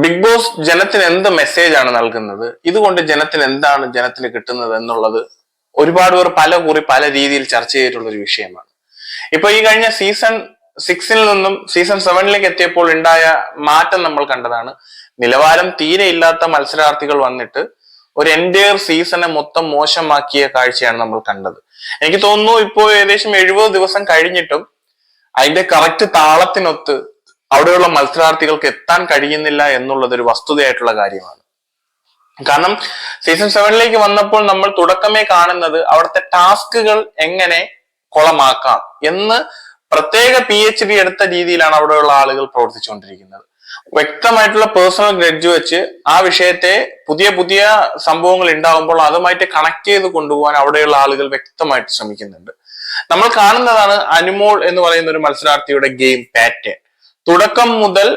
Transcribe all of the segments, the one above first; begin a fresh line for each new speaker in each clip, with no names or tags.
Big boss ജനത്തിന് എന്ത് message ആണ് നൽകുന്നത്, ഇതുകൊണ്ട് ജനത്തിന് കിട്ടുന്നത് എന്നുള്ളത് ഒരുപാട് പേർ പല രീതിയിൽ ചർച്ച ചെയ്തിട്ടുള്ള ഒരു വിഷയമാണ്. ഇപ്പൊ ഈ കഴിഞ്ഞ സീസൺ 6 നിന്നും സീസൺ 7 എത്തിയപ്പോൾ ഉണ്ടായ മാറ്റം നമ്മൾ കണ്ടതാണ്. നിലവാരം തീരെ ഇല്ലാത്ത മത്സരാർത്ഥികൾ വന്നിട്ട് ഒരു എൻറ്റയർ സീസണെ മൊത്തം മോശമാക്കിയ കാഴ്ചയാണ് നമ്മൾ കണ്ടത്. എനിക്ക് തോന്നുന്നു ഇപ്പോ ഏകദേശം 70 ദിവസം കഴിഞ്ഞിട്ടും അതിന്റെ കറക്റ്റ് താളത്തിനൊത്ത് അവിടെയുള്ള മത്സരാർത്ഥികൾക്ക് എത്താൻ കഴിയുന്നില്ല എന്നുള്ളത് ഒരു വസ്തുതയായിട്ടുള്ള കാര്യമാണ്. കാരണം സീസൺ 7 വന്നപ്പോൾ നമ്മൾ തുടക്കമേ കാണുന്നത് അവിടുത്തെ ടാസ്കുകൾ എങ്ങനെ കുളമാക്കാം എന്ന് പ്രത്യേക PhD എടുത്ത രീതിയിലാണ് അവിടെയുള്ള ആളുകൾ പ്രവർത്തിച്ചുകൊണ്ടിരിക്കുന്നത്. വ്യക്തമായിട്ടുള്ള പേഴ്സണൽ ഗ്രഡ്ജ് വെച്ച് ആ വിഷയത്തെ പുതിയ സംഭവങ്ങൾ ഉണ്ടാകുമ്പോൾ അതുമായിട്ട് കണക്ട് ചെയ്ത് കൊണ്ടുപോകാൻ അവിടെയുള്ള ആളുകൾ വ്യക്തമായിട്ട് ശ്രമിക്കുന്നുണ്ട്. നമ്മൾ കാണുന്നതാണ് അനിമോൾ എന്ന് പറയുന്ന ഒരു മത്സരാർത്ഥിയുടെ ഗെയിം പാറ്റേൺ. തുടക്കം മുതൽ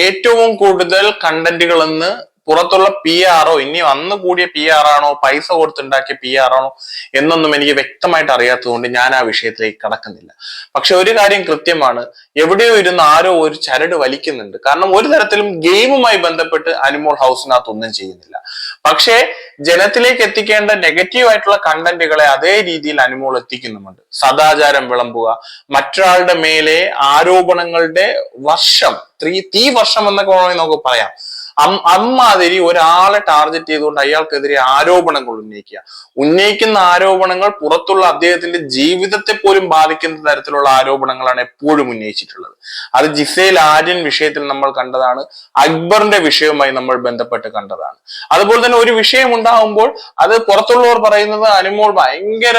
ഏറ്റവും കൂടുതൽ കണ്ടന്റുകൾ എന്ന് പുറത്തുള്ള PR ഇനി വന്നു കൂടിയ PR ആണോ പൈസ കൊടുത്തുണ്ടാക്കിയ PR ആണോ എന്നൊന്നും എനിക്ക് വ്യക്തമായിട്ട് അറിയാത്തതുകൊണ്ട് ഞാൻ ആ വിഷയത്തിലേക്ക് കടക്കുന്നില്ല. പക്ഷെ ഒരു കാര്യം കൃത്യമാണ്, എവിടെയോ ഇരുന്ന് ആരോ ഒരു ചരട് വലിക്കുന്നുണ്ട്. കാരണം ഒരു തരത്തിലും ഗെയിമുമായി ബന്ധപ്പെട്ട് അനിമോൾ ഹൗസിനകത്ത് ഒന്നും ചെയ്യുന്നില്ല. പക്ഷേ ജനത്തിലേക്ക് എത്തിക്കേണ്ട നെഗറ്റീവ് ആയിട്ടുള്ള കണ്ടന്റുകളെ അതേ രീതിയിൽ അനിമോൾ എത്തിക്കുന്നുമുണ്ട്. സദാചാരം വിളമ്പുക, മറ്റൊരാളുടെ മേലെ ആരോപണങ്ങളുടെ വർഷം, തീ വർഷം എന്നൊക്കെ വേണമെങ്കിൽ നമുക്ക് പറയാം. അമ്മാതിരി ഒരാളെ ടാർഗറ്റ് ചെയ്തുകൊണ്ട് അയാൾക്കെതിരെ ആരോപണങ്ങൾ ഉന്നയിക്കുന്ന ആരോപണങ്ങൾ പുറത്തുള്ള അദ്ദേഹത്തിന്റെ ജീവിതത്തെ പോലും ബാധിക്കുന്ന തരത്തിലുള്ള ആരോപണങ്ങളാണ് എപ്പോഴും ഉന്നയിച്ചിട്ടുള്ളത്. അത് ജിസേൽ ആര്യൻ വിഷയത്തിൽ നമ്മൾ കണ്ടതാണ്, അക്ബറിന്റെ വിഷയവുമായി നമ്മൾ ബന്ധപ്പെട്ട് കണ്ടതാണ്. അതുപോലെ തന്നെ ഒരു വിഷയം ഉണ്ടാകുമ്പോൾ അത് പുറത്തുള്ളവർ പറയുന്നത് അനിമോൾ ഭയങ്കര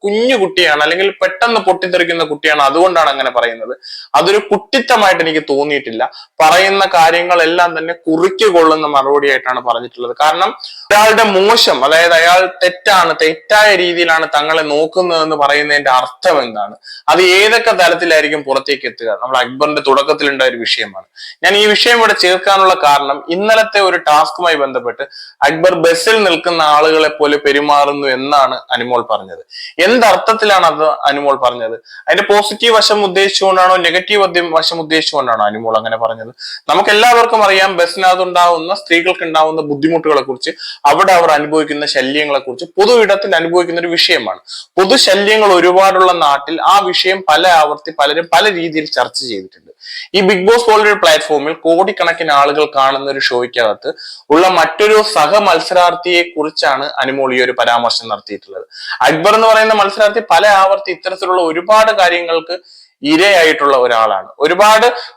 കുഞ്ഞു കുട്ടിയാണ്, അല്ലെങ്കിൽ പെട്ടെന്ന് പൊട്ടിത്തെറിക്കുന്ന കുട്ടിയാണ്, അതുകൊണ്ടാണ് അങ്ങനെ പറയുന്നത്. അതൊരു കുട്ടിത്തമായിട്ട് എനിക്ക് തോന്നിയിട്ടില്ല. പറയുന്ന കാര്യങ്ങളെല്ലാം തന്നെ കുറിക്ക് കൊള്ളുന്ന മറുപടിയായിട്ടാണ് പറഞ്ഞിട്ടുള്ളത്. കാരണം ഒരാളുടെ മോശം, അതായത് അയാൾ തെറ്റായ രീതിയിലാണ് തങ്ങളെ നോക്കുന്നതെന്ന് പറയുന്നതിന്റെ അർത്ഥം എന്താണ്, അത് ഏതൊക്കെ തലത്തിലായിരിക്കും പുറത്തേക്ക് എത്തുക? നമ്മൾ അക്ബറിന്റെ തുടക്കത്തിലുണ്ടായ ഒരു വിഷയമാണ്. ഞാൻ ഈ വിഷയം ഇവിടെ ചേർക്കാനുള്ള കാരണം, ഇന്നലത്തെ ഒരു ടാസ്കുമായി ബന്ധപ്പെട്ട് അക്ബർ ബസ്സിൽ നിൽക്കുന്ന ആളുകളെ പോലെ പെരുമാറുന്നു എന്നാണ് അനിമോൾ പറഞ്ഞത്. എന്തർത്ഥത്തിലാണ് അത് അനിമോൾ പറഞ്ഞത്? അതിന്റെ പോസിറ്റീവ് വശം ഉദ്ദേശിച്ചുകൊണ്ടാണോ നെഗറ്റീവ് വശം ഉദ്ദേശിച്ചുകൊണ്ടാണോ അനിമോൾ അങ്ങനെ പറഞ്ഞത്? നമുക്ക് എല്ലാവർക്കും അറിയാം, ബസ്സിനകത്തുണ്ടാവുന്ന സ്ത്രീകൾക്ക് ഉണ്ടാവുന്ന ബുദ്ധിമുട്ടുകളെ കുറിച്ച്, അവിടെ അവർ അനുഭവിക്കുന്ന ശല്യങ്ങളെ കുറിച്ച് പൊതു ഇടത്തിൽ അനുഭവിക്കുന്ന ഒരു വിഷയമാണ്. പൊതുശല്യങ്ങൾ ഒരുപാടുള്ള നാട്ടിൽ ആ വിഷയം പലരും പല രീതിയിൽ ചർച്ച ചെയ്തിട്ടുണ്ട്. ഈ ബിഗ് ബോസ് പോലൊരു പ്ലാറ്റ്ഫോമിൽ കോടിക്കണക്കിന് ആളുകൾ കാണുന്ന ഒരു ഷോയ്ക്കകത്ത് ഉള്ള മറ്റൊരു മത്സരാർത്ഥിയെ കുറിച്ചാണ് അനിമോൾ ഈ ഒരു പരാമർശം നടത്തിയിട്ടുള്ളത്. അക്ബർ എന്ന് പറയുന്ന മത്സരാർത്ഥി പല ആവർത്തി ഇത്തരത്തിലുള്ള ഒരുപാട് കാര്യങ്ങൾക്ക് ഇരയായിട്ടുള്ള ഒരാളാണ്.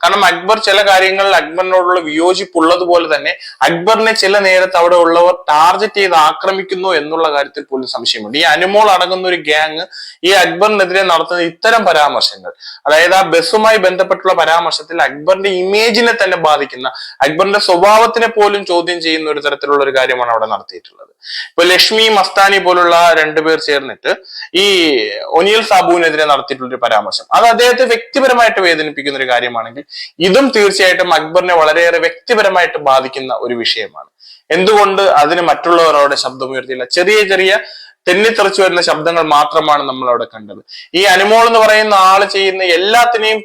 കാരണം അക്ബർ ചില കാര്യങ്ങളിൽ അക്ബറിനോടുള്ള വിയോജിപ്പുള്ളതുപോലെ തന്നെ അക്ബറിനെ ചില നേരത്ത് അവിടെ ഉള്ളവർ ടാർഗറ്റ് ചെയ്ത് ആക്രമിക്കുന്നു എന്നുള്ള കാര്യത്തിൽ പോലും സംശയമുണ്ട്. ഈ അനിമോൾ അടങ്ങുന്ന ഒരു ഗ്യാങ് ഈ അക്ബറിനെതിരെ നടത്തുന്ന ഇത്തരം പരാമർശങ്ങൾ, അതായത് ആ ബസ്സുമായി ബന്ധപ്പെട്ടുള്ള പരാമർശത്തിൽ അക്ബറിന്റെ ഇമേജിനെ തന്നെ ബാധിക്കുന്ന, അക്ബറിന്റെ സ്വഭാവത്തിനെ പോലും ചോദ്യം ചെയ്യുന്ന ഒരു തരത്തിലുള്ള ഒരു കാര്യമാണ് അവിടെ നടത്തിയിട്ടുള്ളത്. ഇപ്പൊ ലക്ഷ്മി മസ്താനി പോലുള്ള രണ്ടുപേർ ചേർന്നിട്ട് ഈ ഒനിയൽ സാബുവിനെതിരെ നടത്തിയിട്ടുള്ള ഒരു പരാമർശം, അത് അദ്ദേഹത്തെ വ്യക്തിപരമായിട്ട് വേദനിപ്പിക്കുന്ന ഒരു കാര്യമാണെങ്കിൽ ഇതും തീർച്ചയായിട്ടും അക്ബറിനെ വളരെയേറെ വ്യക്തിപരമായിട്ട് ബാധിക്കുന്ന ഒരു വിഷയമാണ്. എന്തുകൊണ്ട് അതിന് മറ്റുള്ളവരോട് ശബ്ദമുയർത്തിയില്ല? ചെറിയ തെന്നിത്തെറിച്ചു വരുന്ന ശബ്ദങ്ങൾ മാത്രമാണ് നമ്മൾ അവിടെ കണ്ടത്. ഈ അനിമോൾ എന്ന് പറയുന്ന ആള് ചെയ്യുന്ന എല്ലാത്തിനെയും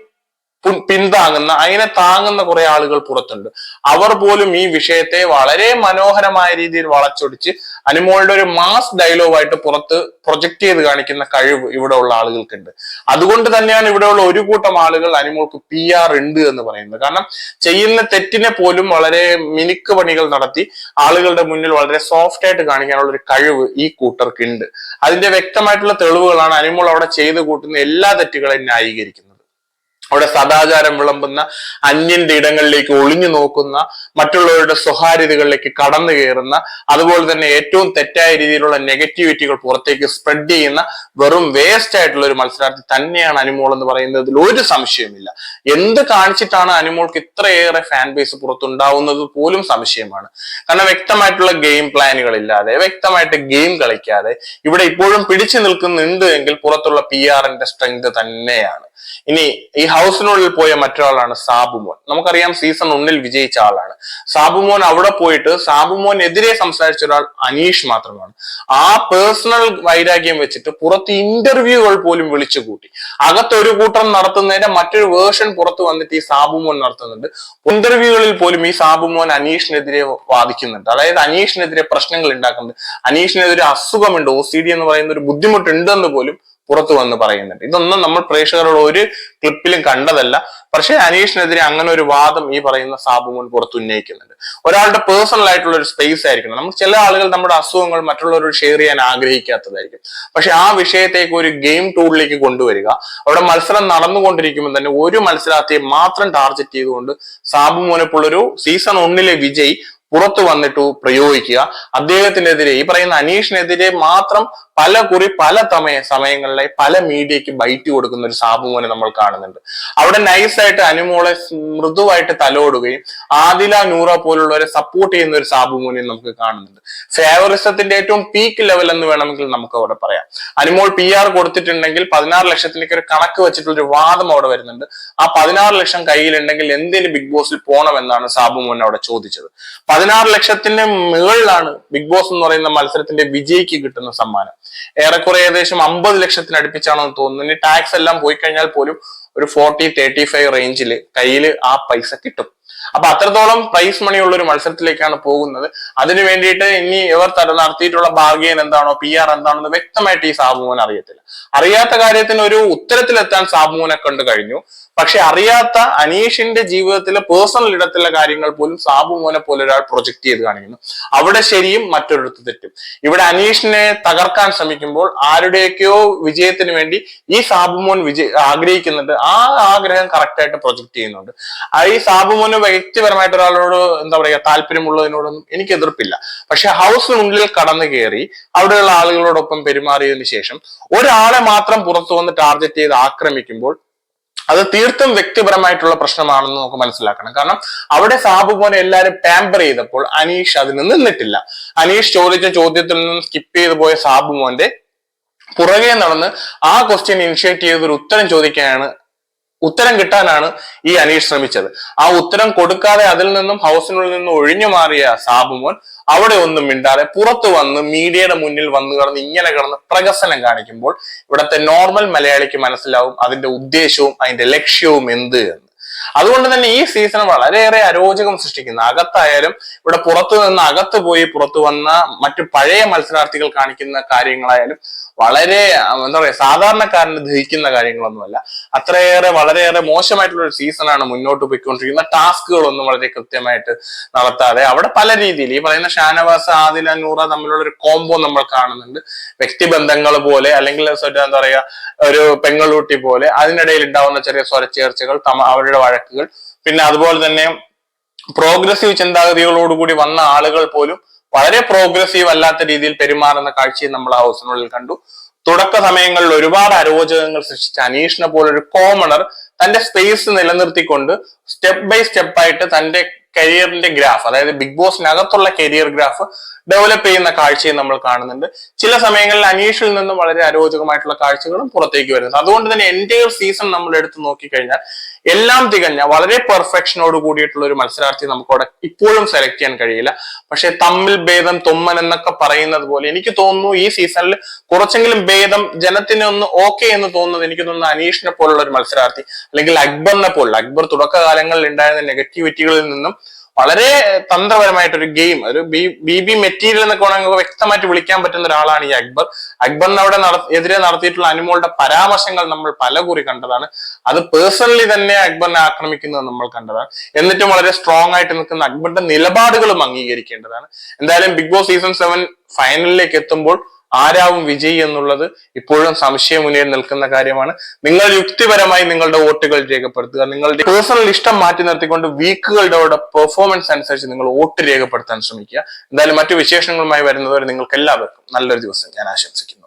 പിന്താങ്ങുന്ന, അതിനെ താങ്ങുന്ന കുറെ ആളുകൾ പുറത്തുണ്ട്. അവർ പോലും ഈ വിഷയത്തെ വളരെ മനോഹരമായ രീതിയിൽ വളച്ചൊടിച്ച് അനിമോളുടെ ഒരു മാസ് ഡയലോഗായിട്ട് പുറത്ത് പ്രൊജക്ട് ചെയ്ത് കാണിക്കുന്ന കഴിവ് ഇവിടെ ഉള്ള ആളുകൾക്കുണ്ട്. അതുകൊണ്ട് തന്നെയാണ് ഇവിടെയുള്ള ഒരു കൂട്ടം ആളുകൾ അനിമോൾക്ക് PR ഉണ്ട് എന്ന് പറയുന്നത്. കാരണം ചെയ്യുന്ന തെറ്റിനെ പോലും വളരെ മിനുക്ക് പണികൾ നടത്തി ആളുകളുടെ മുന്നിൽ വളരെ സോഫ്റ്റ് ആയിട്ട് കാണിക്കാനുള്ള ഒരു കഴിവ് ഈ കൂട്ടർക്ക് ഉണ്ട്. അതിന്റെ വ്യക്തമായിട്ടുള്ള തെളിവുകളാണ് അനിമോൾ അവിടെ ചെയ്ത് കൂട്ടുന്ന എല്ലാ തെറ്റുകളെയും ന്യായീകരിക്കുന്നത്. അവിടെ സദാചാരം വിളമ്പുന്ന, അന്യന്റെ ഇടങ്ങളിലേക്ക് ഒളിഞ്ഞു നോക്കുന്ന, മറ്റുള്ളവരുടെ സ്വകാര്യതകളിലേക്ക് കടന്നു കയറുന്ന, അതുപോലെ തന്നെ ഏറ്റവും തെറ്റായ രീതിയിലുള്ള നെഗറ്റിവിറ്റികൾ പുറത്തേക്ക് സ്പ്രെഡ് ചെയ്യുന്ന വെറും വേസ്റ്റ് ആയിട്ടുള്ള ഒരു മത്സരാർത്ഥി തന്നെയാണ് അനിമോൾ എന്ന് പറയുന്നതിൽ ഒരു സംശയമില്ല. എന്ത് കാണിച്ചിട്ടാണ് അനിമോൾക്ക് ഇത്രയേറെ ഫാൻ ബേസ് പുറത്തുണ്ടാവുന്നത് പോലും സംശയമാണ്. കാരണം വ്യക്തമായിട്ടുള്ള ഗെയിം പ്ലാനുകൾ ഇല്ലാതെ, വ്യക്തമായിട്ട് ഗെയിം കളിക്കാതെ ഇവിടെ ഇപ്പോഴും പിടിച്ചു നിൽക്കുന്നുണ്ട് എങ്കിൽ പുറത്തുള്ള PRന്റെ സ്ട്രെങ്ത് തന്നെയാണ്. ഇനി ഈ ഹൗസിനുള്ളിൽ പോയ മറ്റൊരാളാണ് സാബുമോൻ. നമുക്കറിയാം സീസൺ 1 വിജയിച്ച ആളാണ് സാബുമോൻ. അവിടെ പോയിട്ട് സാബുമോനെതിരെ സംസാരിച്ച ഒരാൾ അനീഷ് മാത്രമാണ്. ആ പേഴ്സണൽ വൈരാഗ്യം വെച്ചിട്ട് പുറത്ത് ഇന്റർവ്യൂകൾ പോലും വിളിച്ചു കൂട്ടി. അകത്തൊരു കൂട്ടം നടത്തുന്നതിന്റെ മറ്റൊരു വേർഷൻ പുറത്ത് വന്നിട്ട് ഈ സാബുമോൻ നടത്തുന്നുണ്ട്. ഇന്റർവ്യൂകളിൽ പോലും ഈ സാബുമോൻ അനീഷിനെതിരെ വാദിക്കുന്നുണ്ട്. അതായത് അനീഷിനെതിരെ പ്രശ്നങ്ങൾ ഉണ്ടാക്കുന്നുണ്ട്, അനീഷിനെതിരെ അസുഖമുണ്ട്, OCD എന്ന് പറയുന്ന ഒരു ബുദ്ധിമുട്ടുണ്ടെന്ന് പോലും പുറത്തു വന്ന് പറയുന്നുണ്ട്. ഇതൊന്നും നമ്മൾ പ്രേക്ഷകരോട് ഒരു ക്ലിപ്പിലും കണ്ടതല്ല. പക്ഷെ അനീഷിനെതിരെ അങ്ങനെ ഒരു വാദം ഈ പറയുന്ന സാബുമോൻ പുറത്ത് ഉന്നയിക്കുന്നുണ്ട്. ഒരാളുടെ പേഴ്സണൽ ആയിട്ടുള്ള ഒരു സ്പേസ് ആയിരിക്കണം. നമുക്ക് ചില ആളുകൾ നമ്മുടെ അസുഖങ്ങൾ മറ്റുള്ളവരോട് ഷെയർ ചെയ്യാൻ ആഗ്രഹിക്കാത്തതായിരിക്കും. പക്ഷെ ആ വിഷയത്തേക്ക് ഒരു ഗെയിം ടൂളിലേക്ക് കൊണ്ടുവരിക, അവിടെ മത്സരം നടന്നുകൊണ്ടിരിക്കുമ്പോൾ തന്നെ ഒരു മത്സരാർത്ഥിയെ മാത്രം ടാർഗറ്റ് ചെയ്തുകൊണ്ട് സാബുമോനെ പോലൊരു സീസൺ 1 വിജയ് പുറത്തു വന്നിട്ടു പ്രയോഗിക്കുക. അദ്ദേഹത്തിനെതിരെ ഈ പറയുന്ന അനീഷിനെതിരെ മാത്രം പല സമയങ്ങളിലായി പല മീഡിയക്ക് ബൈറ്റ് കൊടുക്കുന്ന ഒരു സാബുമോനെ നമ്മൾ കാണുന്നുണ്ട്. അവിടെ നൈസായിട്ട് അനുമോളെ മൃദുവായിട്ട് തലോടുകയും ആദില നൂറ പോലുള്ളവരെ സപ്പോർട്ട് ചെയ്യുന്ന ഒരു സാബുമോനെ നമുക്ക് കാണുന്നുണ്ട്. ഫേവറിസത്തിന്റെ ഏറ്റവും പീക്ക് ലെവൽ എന്ന് വേണമെങ്കിൽ നമുക്ക് അവിടെ പറയാം. അനുമോൾ PR കൊടുത്തിട്ടുണ്ടെങ്കിൽ 16 ലക്ഷത്തിലേക്ക് ഒരു കണക്ക് വെച്ചിട്ടുള്ളൊരു വാദം അവിടെ വരുന്നുണ്ട്. ആ 16 ലക്ഷം കയ്യിലുണ്ടെങ്കിൽ എന്തിന് ബിഗ് ബോസിൽ പോകണമെന്നാണ് സാബുമോൻ അവിടെ ചോദിച്ചത്. 16 ലക്ഷത്തിന്റെ മുകളിലാണ് ബിഗ് ബോസ് എന്ന് പറയുന്ന മത്സരത്തിന്റെ വിജയിക്ക് കിട്ടുന്ന സമ്മാനം. ഏറെക്കുറെ ഏകദേശം 50 ലക്ഷത്തിന് അടുപ്പിച്ചാണെന്ന് തോന്നുന്നു. ഇനി ടാക്സ് എല്ലാം പോയി കഴിഞ്ഞാൽ പോലും ഒരു 40-35 റേഞ്ചിൽ കയ്യിൽ ആ പൈസ കിട്ടും. അപ്പൊ അത്രത്തോളം പ്രൈസ് മണി ഉള്ള ഒരു മത്സരത്തിലേക്കാണ് പോകുന്നത്. അതിനു വേണ്ടിയിട്ട് ഇനി ഇവർ നടത്തിയിട്ടുള്ള ബാർഗെയിൻ എന്താണോ PR എന്താണെന്ന് വ്യക്തമായിട്ട് ഈ സാബുമോൻ അറിയത്തില്ല. അറിയാത്ത കാര്യത്തിന് ഒരു ഉത്തരത്തിലെത്താൻ സാബുമോനെ കൊണ്ട് കഴിഞ്ഞു. പക്ഷെ അറിയാത്ത അനീഷിന്റെ ജീവിതത്തിലെ പേഴ്സണൽ ഇടത്തിലെ കാര്യങ്ങൾ പോലും സാബുമോനെ പോലെ ഒരാൾ പ്രൊജക്ട് ചെയ്ത് കാണിക്കുന്നു. അവിടെ ശരിയും മറ്റൊരിടത്ത് തെറ്റും. ഇവിടെ അനീഷിനെ തകർക്കാൻ ശ്രമിക്കുമ്പോൾ ആരുടെയൊക്കെയോ വിജയത്തിന് വേണ്ടി ഈ സാബുമോൻ ആഗ്രഹിക്കുന്നുണ്ട്. ആ ആഗ്രഹം കറക്റ്റ് ആയിട്ട് പ്രൊജക്ട് ചെയ്യുന്നുണ്ട്. ഈ സാബുമോന് വ്യക്തിപരമായിട്ട് ഒരാളോട് എന്താ പറയുക താല്പര്യമുള്ളതിനോടൊന്നും എനിക്ക് എതിർപ്പില്ല. പക്ഷെ ഹൗസിനുള്ളിൽ കടന്നു കയറി അവിടെയുള്ള ആളുകളോടൊപ്പം പെരുമാറിയതിനു ശേഷം ഒരാളെ മാത്രം പുറത്തു വന്ന് ടാർഗറ്റ് ചെയ്ത് ആക്രമിക്കുമ്പോൾ അത് തീർത്തും വ്യക്തിപരമായിട്ടുള്ള പ്രശ്നമാണെന്ന് നമുക്ക് മനസ്സിലാക്കണം. കാരണം അവിടെ സാബുമോനെ എല്ലാവരും പാമ്പർ ചെയ്തപ്പോൾ അനീഷ് അതിന് നിന്നിട്ടില്ല. അനീഷ് ചോദിച്ച ചോദ്യത്തിൽ നിന്ന് സ്കിപ്പ് ചെയ്തു പോയ സാബുമോന്റെ പുറകെ നടന്ന് ആ ക്വസ്റ്റ്യൻ ഇനിഷ്യേറ്റ് ചെയ്ത് ഒരു ഉത്തരം കിട്ടാനാണ് ഈ അനീഷ് ശ്രമിച്ചത്. ആ ഉത്തരം കൊടുക്കാതെ അതിൽ നിന്നും ഹൗസിനുള്ളിൽ നിന്നും ഒഴിഞ്ഞു മാറിയ സാബുമോൻ അവിടെ ഒന്നും മിണ്ടാതെ പുറത്തു വന്ന് മീഡിയയുടെ മുന്നിൽ വന്നു ഇങ്ങനെ കിടന്ന് പ്രകസനം കാണിക്കുമ്പോൾ ഇവിടുത്തെ നോർമൽ മലയാളിക്ക് മനസ്സിലാവും അതിന്റെ ഉദ്ദേശവും അതിന്റെ ലക്ഷ്യവും എന്ത് എന്ന്. അതുകൊണ്ട് തന്നെ ഈ സീസൺ വളരെയേറെ അരോചകം സൃഷ്ടിക്കുന്നു. അകത്തായാലും ഇവിടെ പുറത്തു നിന്ന് അകത്ത് പോയി പുറത്തു വന്ന മറ്റു പഴയ മത്സരാർത്ഥികൾ കാണിക്കുന്ന കാര്യങ്ങളായാലും വളരെ എന്താ പറയുക സാധാരണക്കാരന് ദഹിക്കുന്ന കാര്യങ്ങളൊന്നുമല്ല. വളരെയേറെ മോശമായിട്ടുള്ള ഒരു സീസണാണ് മുന്നോട്ട് പോയിക്കൊണ്ടിരിക്കുന്ന. ടാസ്കുകളൊന്നും വളരെ കൃത്യമായിട്ട് നടത്താതെ അവിടെ പല രീതിയിൽ ഈ പറയുന്ന ഷാനവാസ് ആദില നൂറ തമ്മിലുള്ള ഒരു കോംബോ നമ്മൾ കാണുന്നുണ്ട്. വ്യക്തിബന്ധങ്ങൾ പോലെ അല്ലെങ്കിൽ എന്താ പറയുക ഒരു പെങ്ങളൂട്ടി പോലെ അതിനിടയിൽ ഉണ്ടാവുന്ന ചെറിയ സ്വരച്ചേർച്ചകൾ, അവരുടെ വഴക്കുകൾ, പിന്നെ അതുപോലെ തന്നെ പ്രോഗ്രസീവ് ചിന്താഗതികളോടുകൂടി വന്ന ആളുകൾ പോലും വളരെ പ്രോഗ്രസീവ് അല്ലാത്ത രീതിയിൽ പെരുമാറുന്ന കാഴ്ചയും നമ്മൾ ഹൗസിനുള്ളിൽ കണ്ടു. തുടക്ക സമയങ്ങളിൽ ഒരുപാട് അരോചകങ്ങൾ സൃഷ്ടിച്ച അനീഷിനെ പോലൊരു കോമണർ തന്റെ സ്പേസ് നിലനിർത്തിക്കൊണ്ട് സ്റ്റെപ്പ് ബൈ സ്റ്റെപ്പ് ആയിട്ട് തന്റെ കരിയറിന്റെ ഗ്രാഫ്, അതായത് ബിഗ് ബോസിനകത്തുള്ള കരിയർ ഗ്രാഫ് ഡെവലപ്പ് ചെയ്യുന്ന കാഴ്ചയും നമ്മൾ കാണുന്നുണ്ട്. ചില സമയങ്ങളിൽ അനീഷിൽ നിന്നും വളരെ അരോചകമായിട്ടുള്ള കാഴ്ചകളും പുറത്തേക്ക് വരുന്നത്. അതുകൊണ്ട് തന്നെ എൻ്റയർ സീസൺ നമ്മൾ എടുത്ത് നോക്കിക്കഴിഞ്ഞാൽ എല്ലാം തികഞ്ഞ വളരെ പെർഫെക്ഷനോട് കൂടിയിട്ടുള്ള ഒരു മത്സരാർത്ഥി നമുക്ക് അവിടെ ഇപ്പോഴും സെലക്ട് ചെയ്യാൻ കഴിയില്ല. പക്ഷെ തമ്മിൽ ഭേദം തൊമ്മൻ എന്നൊക്കെ പറയുന്നത് പോലെ എനിക്ക് തോന്നുന്നു ഈ സീസണിൽ കുറച്ചെങ്കിലും ഭേദം ജനത്തിന് ഒന്ന് ഓക്കെ എന്ന് തോന്നുന്നത് എനിക്ക് തോന്നുന്നു അനീഷിനെ പോലുള്ള ഒരു മത്സരാർത്ഥി അല്ലെങ്കിൽ അക്ബറിനെ പോലുള്ള അക്ബർ തുടക്കകാലങ്ങളിൽ ഉണ്ടായിരുന്ന നെഗറ്റിവിറ്റികളിൽ നിന്നും വളരെ തന്ത്രപരമായിട്ടൊരു ഗെയിം, ഒരു ബി മെറ്റീരിയൽ എന്നൊക്കെ വേണമെങ്കിൽ വ്യക്തമായിട്ട് വിളിക്കാൻ പറ്റുന്ന ഒരാളാണ് ഈ അക്ബർ. അക്ബറിന് അവിടെ എതിരെ നടത്തിയിട്ടുള്ള അനുമോളുടെ പരാമർശങ്ങൾ നമ്മൾ പലകുറി കണ്ടതാണ്. അത് പേഴ്സണലി തന്നെ അക്ബറിനെ ആക്രമിക്കുന്നത് നമ്മൾ കണ്ടതാണ്. എന്നിട്ടും വളരെ സ്ട്രോങ് ആയിട്ട് നിൽക്കുന്ന അക്ബറിന്റെ നിലപാടുകളും അംഗീകരിക്കേണ്ടതാണ്. എന്തായാലും ബിഗ് ബോസ് സീസൺ 7 ഫൈനലിലേക്ക് എത്തുമ്പോൾ ആരാവും വിജയി എന്നുള്ളത് ഇപ്പോഴും സംശയമുന്നിൽ നിൽക്കുന്ന കാര്യമാണ്. നിങ്ങൾ യുക്തിപരമായി നിങ്ങളുടെ വോട്ടുകൾ രേഖപ്പെടുത്തുക. നിങ്ങളുടെ പേഴ്സണൽ ഇഷ്ടം മാറ്റി നിർത്തിക്കൊണ്ട് വീക്കുകളുടെ പെർഫോമൻസ് അനുസരിച്ച് നിങ്ങൾ വോട്ട് രേഖപ്പെടുത്താൻ ശ്രമിക്കുക. എന്തായാലും മറ്റു വിശേഷങ്ങളുമായി വരുന്നവരെ നിങ്ങൾക്ക് എല്ലാവർക്കും നല്ലൊരു ദിവസം ഞാൻ ആശംസിക്കുന്നു.